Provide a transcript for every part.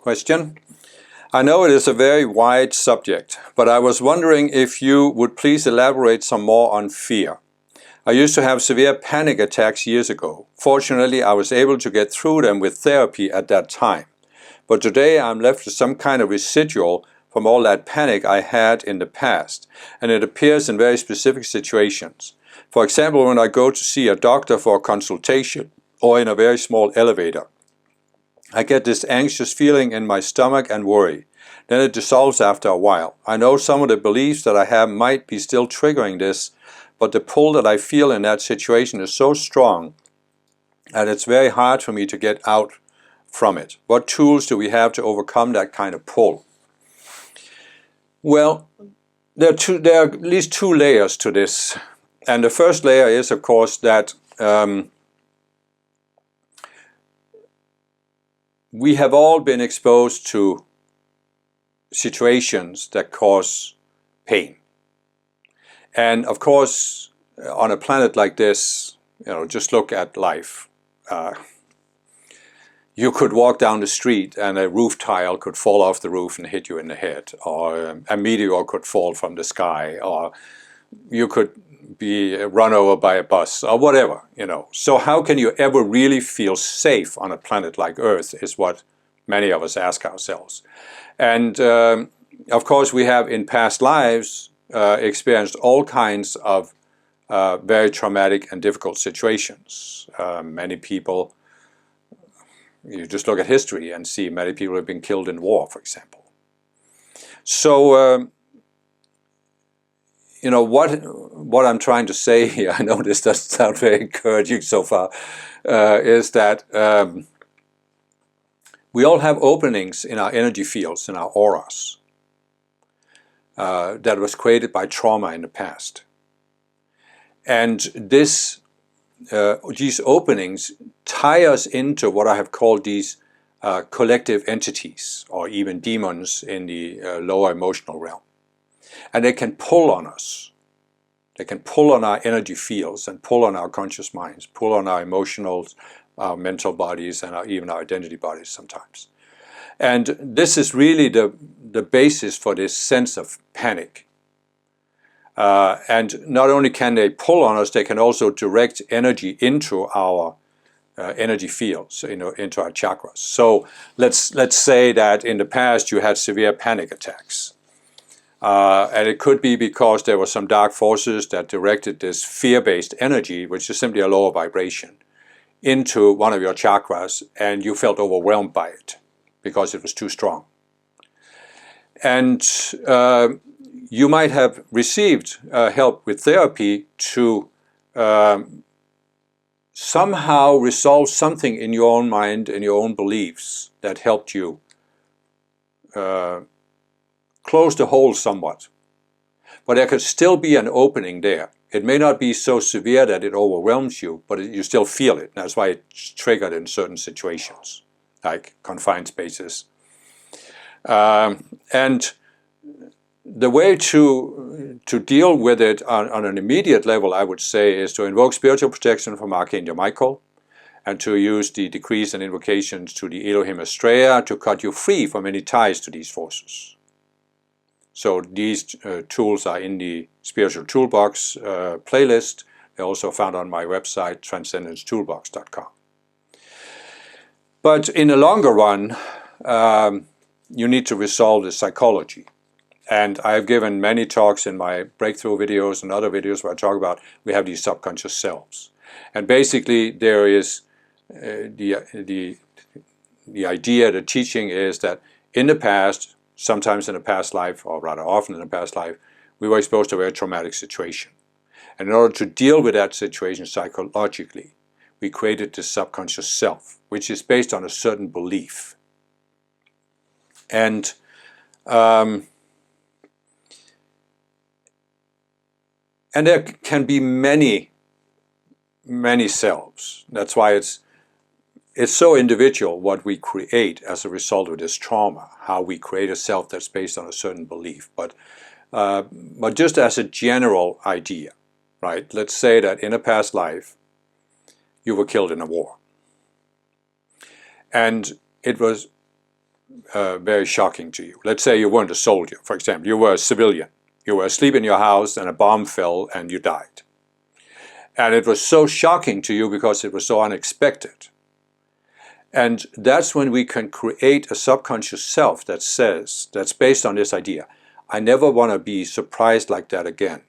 Question. I know it is a very wide subject, but I was wondering if you would please elaborate some more on fear. I used to have severe panic attacks years ago. Fortunately, I was able to get through them with therapy at that time. But today I'm left with some kind of residual from all that panic I had in the past, and it appears in very specific situations. For example, when I go to see a doctor for a consultation or in a very small elevator. I get this anxious feeling in my stomach and worry. Then it dissolves after a while. I know some of the beliefs that I have might be still triggering this, but the pull that I feel in that situation is so strong that it's very hard for me to get out from it. What tools do we have to overcome that kind of pull? Well, there are at least two layers to this. And the first layer is, of course, that we have all been exposed to situations that cause pain. And of course, on a planet like this, just look at life. You could walk down the street and a roof tile could fall off the roof and hit you in the head, or a meteor could fall from the sky, or you could be run over by a bus, or whatever, So how can you ever really feel safe on a planet like Earth is what many of us ask ourselves. And of course we have in past lives experienced all kinds of very traumatic and difficult situations. Many people, you just look at history and see many people have been killed in war, for example. So what I'm trying to say here, I know this doesn't sound very encouraging so far, is that we all have openings in our energy fields, in our auras, that was created by trauma in the past. And these openings tie us into what I have called these collective entities, or even demons in the lower emotional realm. And they can pull on us. They can pull on our energy fields and pull on our conscious minds, pull on our emotionals, our mental bodies, and even our identity bodies sometimes. And this is really the basis for this sense of panic. And not only can they pull on us, they can also direct energy into our energy fields, into our chakras. So let's say that in the past you had severe panic attacks. And it could be because there were some dark forces that directed this fear-based energy, which is simply a lower vibration, into one of your chakras, and you felt overwhelmed by it because it was too strong. And you might have received help with therapy to somehow resolve something in your own mind and your own beliefs that helped you close the hole somewhat. But there could still be an opening there. It may not be so severe that it overwhelms you, but you still feel it. That's why it's triggered in certain situations, like confined spaces. And the way to deal with it on an immediate level, I would say, is to invoke spiritual protection from Archangel Michael, and to use the decrees and invocations to the Elohim Estrella to cut you free from any ties to these forces. So these tools are in the Spiritual Toolbox playlist. They're also found on my website, transcendencetoolbox.com. But in the longer run, you need to resolve the psychology. And I've given many talks in my breakthrough videos and other videos where I talk about we have these subconscious selves. And basically there is the idea, the teaching is that in the past, sometimes in a past life, or rather often in a past life, we were exposed to a very traumatic situation. And in order to deal with that situation psychologically, we created this subconscious self, which is based on a certain belief. And there can be many selves. That's why it's so individual what we create as a result of this trauma, how we create a self that's based on a certain belief. But just as a general idea, right? Let's say that in a past life, you were killed in a war. And it was very shocking to you. Let's say you weren't a soldier, for example. You were a civilian. You were asleep in your house and a bomb fell and you died. And it was so shocking to you because it was so unexpected. And that's when we can create a subconscious self that says, that's based on this idea, I never want to be surprised like that again.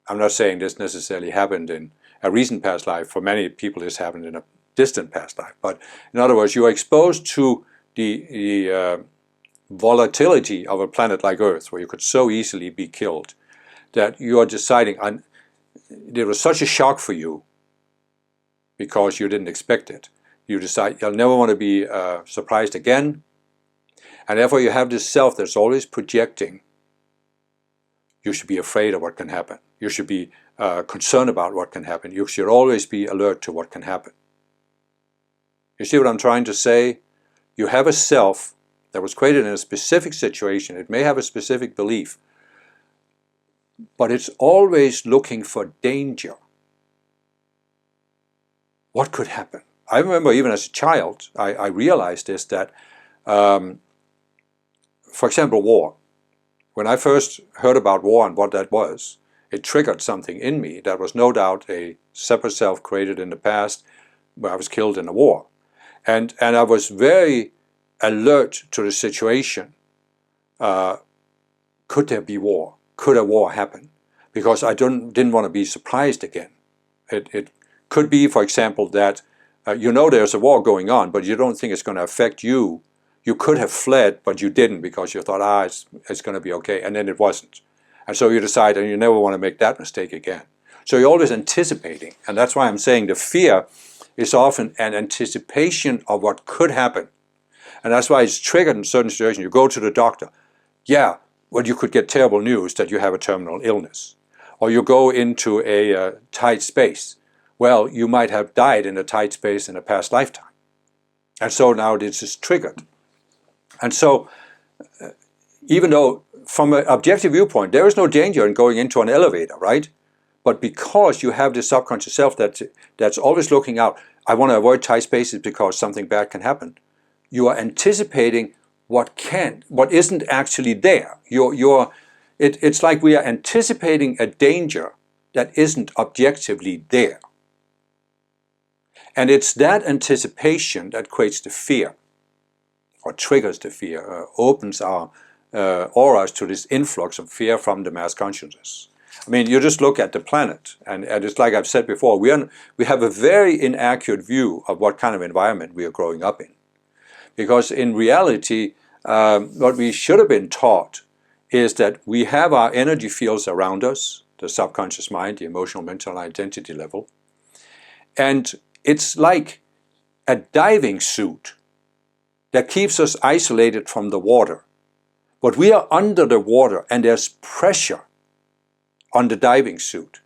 I'm not saying this necessarily happened in a recent past life. For many people this happened in a distant past life. But in other words, you are exposed to the volatility of a planet like Earth, where you could so easily be killed, that you are deciding, it was such a shock for you because you didn't expect it. You decide you'll never want to be surprised again, and therefore you have this self that's always projecting. You should be afraid of what can happen. You should be concerned about what can happen. You should always be alert to what can happen. You see what I'm trying to say? You have a self that was created in a specific situation. It may have a specific belief, but it's always looking for danger. What could happen? I remember even as a child, I realized this, that, for example, war. When I first heard about war and what that was, it triggered something in me that was no doubt a separate self created in the past where I was killed in a war. And I was very alert to the situation. Could there be war? Could a war happen? Because I didn't want to be surprised again. It could be, for example, that you know there's a war going on, but you don't think it's going to affect you. You could have fled, but you didn't because you thought, it's going to be okay, and then it wasn't. And so you decide, and you never want to make that mistake again. So you're always anticipating, and that's why I'm saying the fear is often an anticipation of what could happen. And that's why it's triggered in certain situations. You go to the doctor. Yeah, well, you could get terrible news that you have a terminal illness. Or you go into a tight space. Well, you might have died in a tight space in a past lifetime. And so now this is triggered. And so, even though from an objective viewpoint, there is no danger in going into an elevator, right? But because you have this subconscious self that's always looking out, I want to avoid tight spaces because something bad can happen. You are anticipating what isn't actually there. It's like we are anticipating a danger that isn't objectively there. And it's that anticipation that creates the fear, or triggers the fear, opens our auras to this influx of fear from the mass consciousness. I mean, you just look at the planet, and it's like I've said before, we have a very inaccurate view of what kind of environment we are growing up in. Because in reality, what we should have been taught is that we have our energy fields around us, the subconscious mind, the emotional, mental, and identity level. And it's like a diving suit that keeps us isolated from the water. But we are under the water and there's pressure on the diving suit.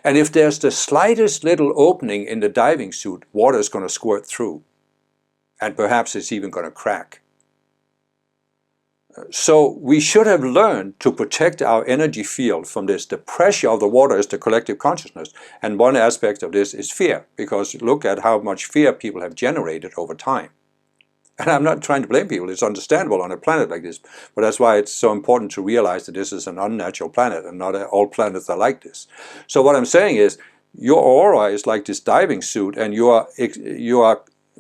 And if there's the slightest little opening in the diving suit, water is going to squirt through. And perhaps it's even going to crack. So we should have learned to protect our energy field from this. The pressure of the water is the collective consciousness. And one aspect of this is fear, because look at how much fear people have generated over time. And I'm not trying to blame people, it's understandable on a planet like this. But that's why it's so important to realize that this is an unnatural planet and not all planets are like this. So what I'm saying is, your aura is like this diving suit, and you are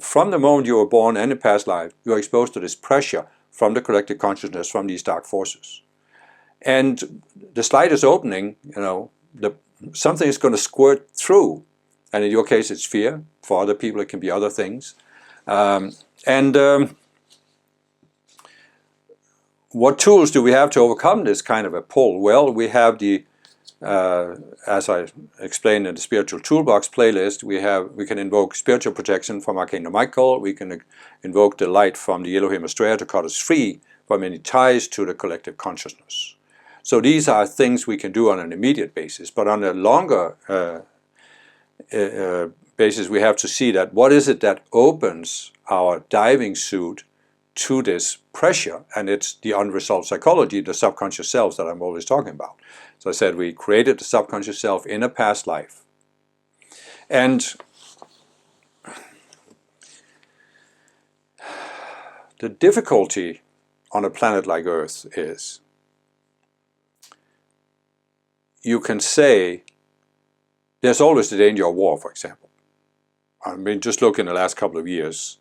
from the moment you were born and in past life, you are exposed to this pressure from the collective consciousness, from these dark forces. And the slightest opening, something is going to squirt through. And in your case, it's fear. For other people, it can be other things. What tools do we have to overcome this kind of a pull? Well, we have as I explained in the Spiritual Toolbox playlist, we can invoke spiritual protection from Archangel Michael. We can invoke the light from the Elohim Astrea to cut us free from any ties to the collective consciousness. So these are things we can do on an immediate basis, but on a longer basis, we have to see that what is it that opens our diving suit to this pressure, and it's the unresolved psychology, the subconscious selves that I'm always talking about. So I said we created the subconscious self in a past life. And The difficulty on a planet like Earth is, you can say there's always the danger of war, for example. I mean, just look in the last couple of years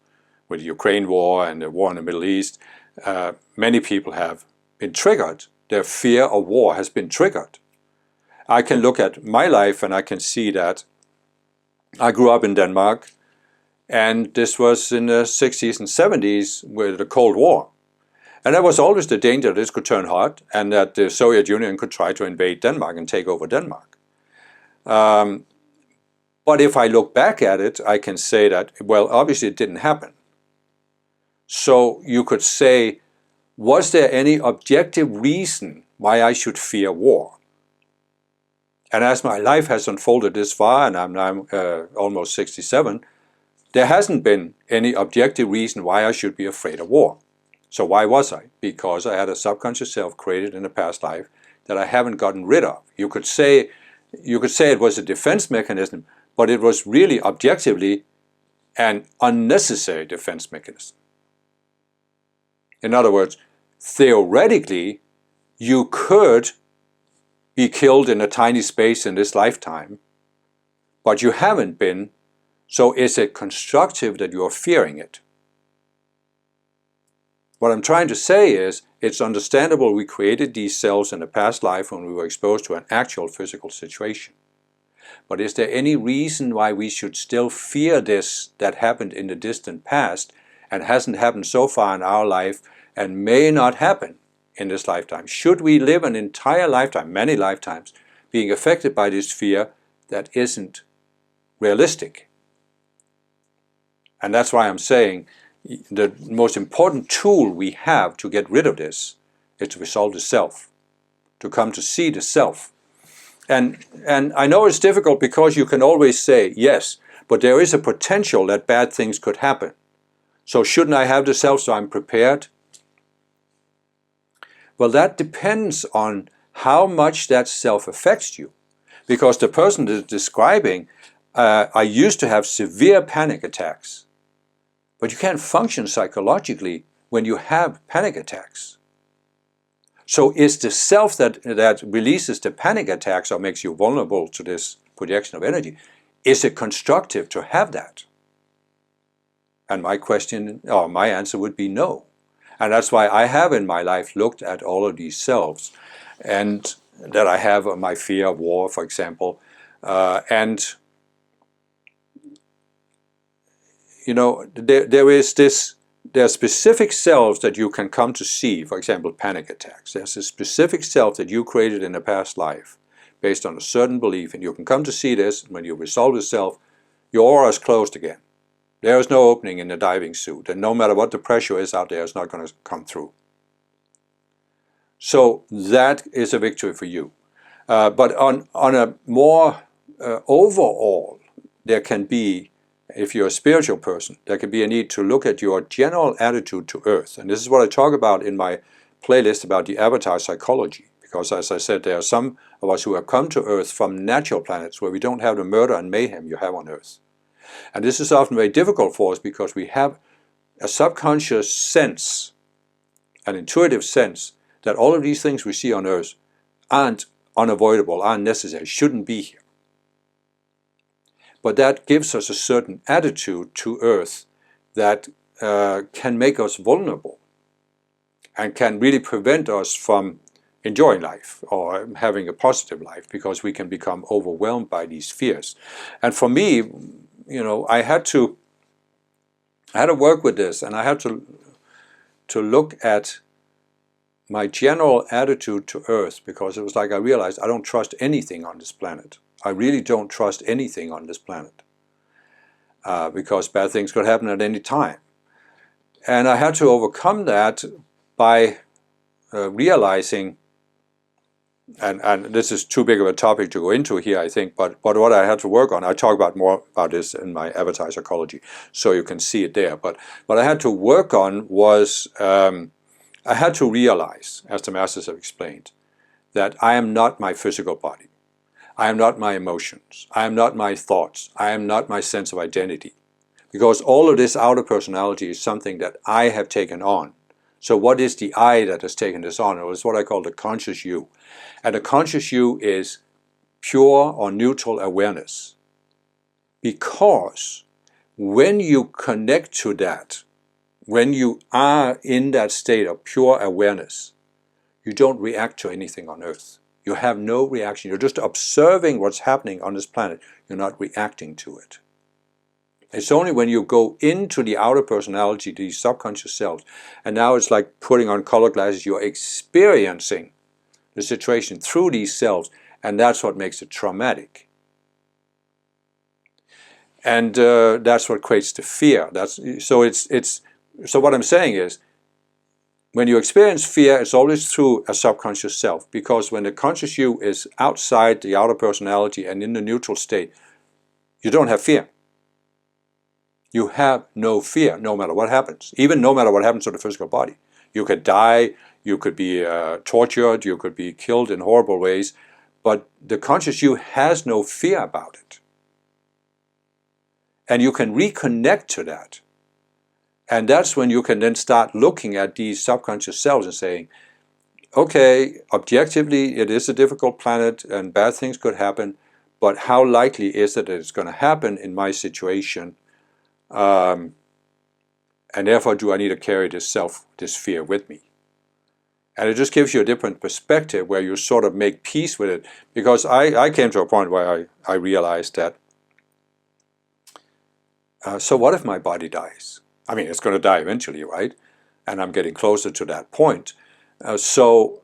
with the Ukraine war and the war in the Middle East, many people have been triggered. Their fear of war has been triggered. I can look at my life and I can see that I grew up in Denmark, and this was in the 60s and 70s with the Cold War. And there was always the danger that this could turn hot and that the Soviet Union could try to invade Denmark and take over Denmark. But if I look back at it, I can say that, well, obviously it didn't happen. So you could say, was there any objective reason why I should fear war? And as my life has unfolded this far, and I'm now almost 67, there hasn't been any objective reason why I should be afraid of war. So why was I? Because I had a subconscious self created in a past life that I haven't gotten rid of. You could say it was a defense mechanism, but it was really objectively an unnecessary defense mechanism. In other words, theoretically, you could be killed in a tiny space in this lifetime, but you haven't been, so is it constructive that you are fearing it? What I'm trying to say is, it's understandable we created these cells in a past life when we were exposed to an actual physical situation. But is there any reason why we should still fear this that happened in the distant past and hasn't happened so far in our life and may not happen in this lifetime? Should we live an entire lifetime, many lifetimes, being affected by this fear that isn't realistic? And that's why I'm saying the most important tool we have to get rid of this is to resolve the self, to come to see the self. And I know it's difficult because you can always say, yes, but there is a potential that bad things could happen. So shouldn't I have the self so I'm prepared? Well, that depends on how much that self affects you. Because the person that is describing, I used to have severe panic attacks. But you can't function psychologically when you have panic attacks. So is the self that releases the panic attacks or makes you vulnerable to this projection of energy, is it constructive to have that? And my answer would be no. And that's why I have in my life looked at all of these selves, and that I have my fear of war, for example, and you know, there are specific selves that you can come to see, for example, panic attacks. There's a specific self that you created in a past life based on a certain belief, and you can come to see this, and when you resolve the self, your aura is closed again. There is no opening in the diving suit, and no matter what the pressure is out there, it's not going to come through. So that is a victory for you. But on a more overall, there can be, if you're a spiritual person, there can be a need to look at your general attitude to Earth. And this is what I talk about in my playlist about the avatar psychology. Because as I said, there are some of us who have come to Earth from natural planets where we don't have the murder and mayhem you have on Earth. And this is often very difficult for us because we have a subconscious sense, an intuitive sense, that all of these things we see on Earth aren't unavoidable, aren't necessary, shouldn't be here. But that gives us a certain attitude to Earth that can make us vulnerable and can really prevent us from enjoying life or having a positive life, because we can become overwhelmed by these fears. And for me, you know, I had to work with this, and I had to look at my general attitude to Earth, because it was like I realized I don't trust anything on this planet. I really don't trust anything on this planet because bad things could happen at any time. And I had to overcome that by realizing, and this is too big of a topic to go into here, I think, but what I had to work on, I talk about more about this in my avatar psychology, so you can see it there. But what I had to work on was, I had to realize, as the masters have explained, that I am not my physical body. I am not my emotions. I am not my thoughts. I am not my sense of identity. Because all of this outer personality is something that I have taken on. So what is the I that has taken this on? It is what I call the conscious you. And the conscious you is pure or neutral awareness. Because when you connect to that, when you are in that state of pure awareness, you don't react to anything on earth. You have no reaction. You're just observing what's happening on this planet. You're not reacting to it. It's only when you go into the outer personality, these subconscious selves, and now it's like putting on color glasses, you're experiencing the situation through these selves, and that's what makes it traumatic. And that's what creates the fear. So what I'm saying is, when you experience fear, it's always through a subconscious self, because when the conscious you is outside the outer personality and in the neutral state, you don't have fear. You have no fear, no matter what happens, even no matter what happens to the physical body. You could die, you could be tortured, you could be killed in horrible ways, but the conscious you has no fear about it. And you can reconnect to that. And that's when you can then start looking at these subconscious selves and saying, okay, objectively it is a difficult planet and bad things could happen, but how likely is it that it's going to happen in my situation? And therefore do I need to carry this fear with me? And it just gives you a different perspective where you sort of make peace with it. Because I came to a point where I realized that, so what if my body dies? I mean, it's going to die eventually, right? And I'm getting closer to that point. So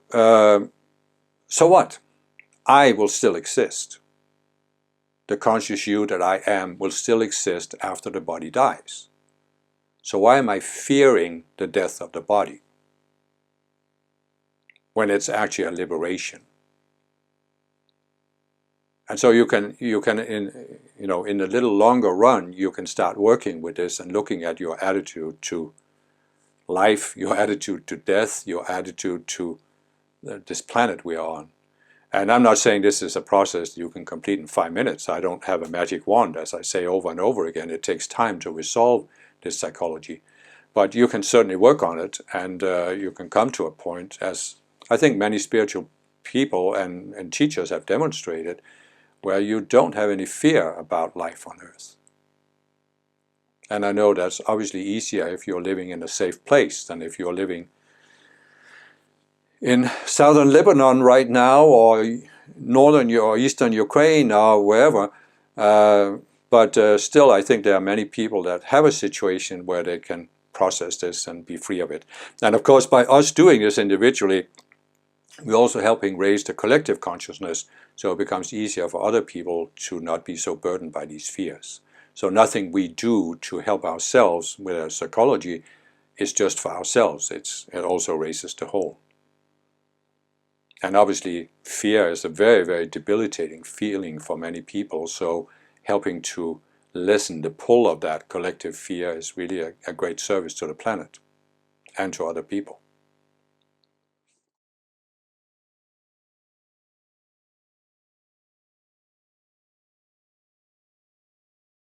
what? I will still exist. The conscious you that I am will still exist after the body dies. So why am I fearing the death of the body when it's actually a liberation? And so you can in a little longer run, you can start working with this and looking at your attitude to life, your attitude to death, your attitude to this planet we are on. And I'm not saying this is a process you can complete in 5 minutes. I don't have a magic wand, as I say over and over again. It takes time to resolve this psychology. But you can certainly work on it, and you can come to a point, as I think many spiritual people and teachers have demonstrated, where you don't have any fear about life on earth. And I know that's obviously easier if you're living in a safe place than if you're living in southern Lebanon right now, or northern or eastern Ukraine, or wherever. But still, I think there are many people that have a situation where they can process this and be free of it. And of course, by us doing this individually, we're also helping raise the collective consciousness, so it becomes easier for other people to not be so burdened by these fears. So nothing we do to help ourselves with our psychology is just for ourselves. It also raises the whole. And obviously, fear is a very, very debilitating feeling for many people, so helping to lessen the pull of that collective fear is really a great service to the planet and to other people.